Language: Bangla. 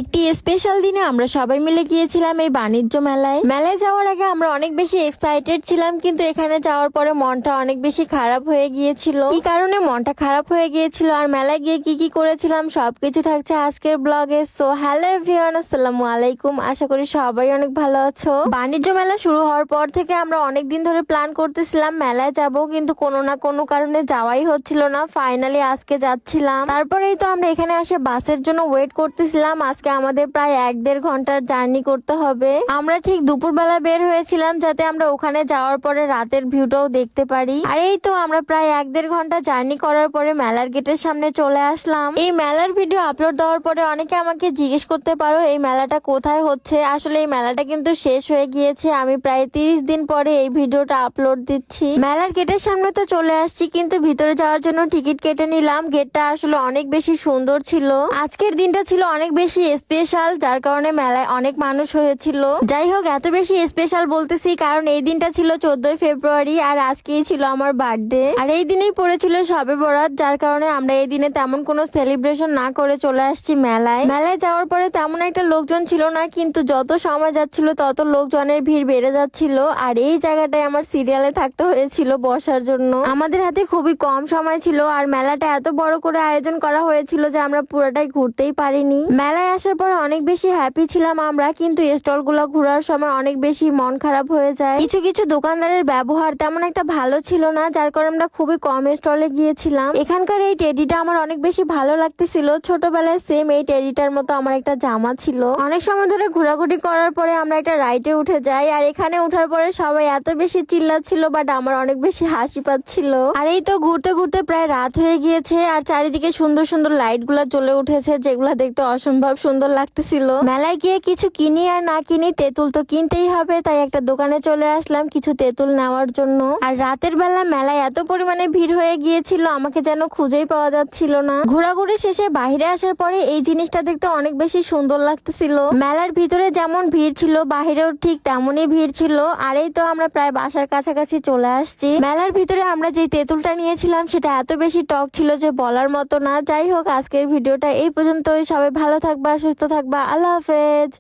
একটি স্পেশাল দিনে আমরা সবাই মিলে গিয়েছিলাম এই বাণিজ্য মেলায়। মেলায় যাওয়ার আগে আমরা অনেক বেশি এক্সাইটেড ছিলাম, কিন্তু এখানে যাওয়ার পরে মনটা অনেক বেশি খারাপ হয়ে গিয়েছিল। কি কারণে মনটা খারাপ হয়ে গিয়েছিল আর মেলায় গিয়ে কি কি করেছিলাম সবকিছু থাকছে আজকের ব্লগে। সো হ্যালো এভরিওয়ান, আসসালামু আলাইকুম। আশা করি সবাই অনেক ভালো আছো। বাণিজ্য মেলা শুরু হওয়ার পর থেকে আমরা অনেক দিন ধরে প্ল্যান করতেছিলাম মেলায় যাব, কিন্তু কোনো না কোনো কারণে যাওয়াই হচ্ছিল না। ফাইনালি আজকে যাচ্ছিলাম। তারপরেই তো আমরা এখানে আসে বাসের জন্য ওয়েট করতেছিলাম। আজকে আমাদের প্রায় 1-1.5 ঘন্টার জার্নি করতে হবে। আমরা ঠিক দুপুরবেলা বের হয়েছিলাম যাতে আমরা ওখানে যাওয়ার পরে রাতের ভিউটাও দেখতে পারি। আর এই তো আমরা প্রায় 1-1.5 ঘন্টা জার্নি করার পরে মেলার গেটের সামনে চলে আসলাম। এই মেলার ভিডিও আপলোড দেওয়ার পরে অনেকে আমাকে জিজ্ঞেস করতে পারো এই মেলাটা কোথায় হচ্ছে। আসলে এই মেলাটা কিন্তু শেষ হয়ে গিয়েছে। আমি প্রায় 30 দিন পরে এই ভিডিওটা আপলোড দিচ্ছি। মেলার গেটের সামনে তো চলে আসছি, কিন্তু ভিতরে যাওয়ার জন্য টিকিট কেটে নিলাম। গেটটা আসলে অনেক বেশি সুন্দর ছিল। আজকের দিনটা ছিল অনেক বেশি স্পেশাল, যার কারণে মেলায় অনেক মানুষ হয়েছিল। যাই হোক, এত বেশি স্পেশাল বলতেছি কারণ এই দিনটা ছিল 14ই ফেব্রুয়ারি আর আজকেই ছিল আমার বার্থডে। আর এই দিনেই পড়েছিল শবে বরাত, যার কারণে আমরা এই দিনে তেমন কোনো সেলিব্রেশন না করে চলে আসছি মেলায়। মেলায় যাওয়ার পরে তেমন একটা লোকজন ছিল না, কিন্তু যত সময় যাচ্ছিল তত লোকজনের ভিড় বেড়ে যাচ্ছিল। আর এই জায়গাটায় আমার সিরিয়ালে থাকতে হয়েছিল বসার জন্য। আমাদের হাতে খুবই কম সময় ছিল আর মেলাটা এত বড় করে আয়োজন করা হয়েছিল যে আমরা পুরোটাই ঘুরতেই পারিনি। মেলায় আসার পর অনেক বেশি হ্যাপি ছিলাম আমরা, কিন্তু স্টল গুলো ঘোরার সময় অনেক বেশি মন খারাপ হয়ে যায়। কিছু কিছু দোকানদারের ব্যবহার তেমন একটা ভালো ছিল না, যার কারণে আমরা খুবই কম স্টলে গিয়েছিলাম। এখানকার এই টেডিটা আমার অনেক বেশি ভালো লাগতেছিল। ছোটবেলায় সেম এই টেডিটার মতো আমার একটা জামা ছিল। অনেক সময় ধরে ঘোরাঘুরি করার পরে আমরা একটা রাইডে উঠে যাই, আর এখানে উঠার পরে সবাই এত বেশি চিল্লাচ্ছিল, বাট আমার অনেক বেশি হাসি পাচ্ছিল। আর এই তো ঘুরতে ঘুরতে প্রায় রাত হয়ে গিয়েছে আর চারিদিকে সুন্দর সুন্দর লাইট গুলা জ্বলে উঠেছে, যেগুলা দেখতে অসম্ভব সুন্দর লাগতেছিল। মেলায় গিয়ে কিছু কিনি আর না কিনি, তেঁতুল তো কিনতেই হবে, তাই একটা দোকানে চলে আসলাম কিছু তেঁতুল নেওয়ার জন্য। আর রাতের বেলা মেলায় এত পরিমাণে ভিড় হয়ে গিয়েছিল আমাকে যেন খুঁজেই পাওয়া যাচ্ছিল না। ঘোরাঘুরি শেষে বাইরে আসার পরে এই জিনিসটা দেখতে অনেক বেশি সুন্দর লাগতেছিল। মেলার ভিতরে যেমন ভিড় ছিল বাহিরেও ঠিক তেমনই ভিড় ছিল। আর এই তো আমরা প্রায় বাসার কাছাকাছি চলে আসছি। মেলার ভিতরে আমরা যে তেঁতুলটা নিয়েছিলাম সেটা এত বেশি টক ছিল যে বলার মতো না। যাই হোক, আজকের ভিডিওটা এই পর্যন্তই। সবাই ভালো থাকবা, সুস্থ থাকবা। আল্লাহ হাফেজ।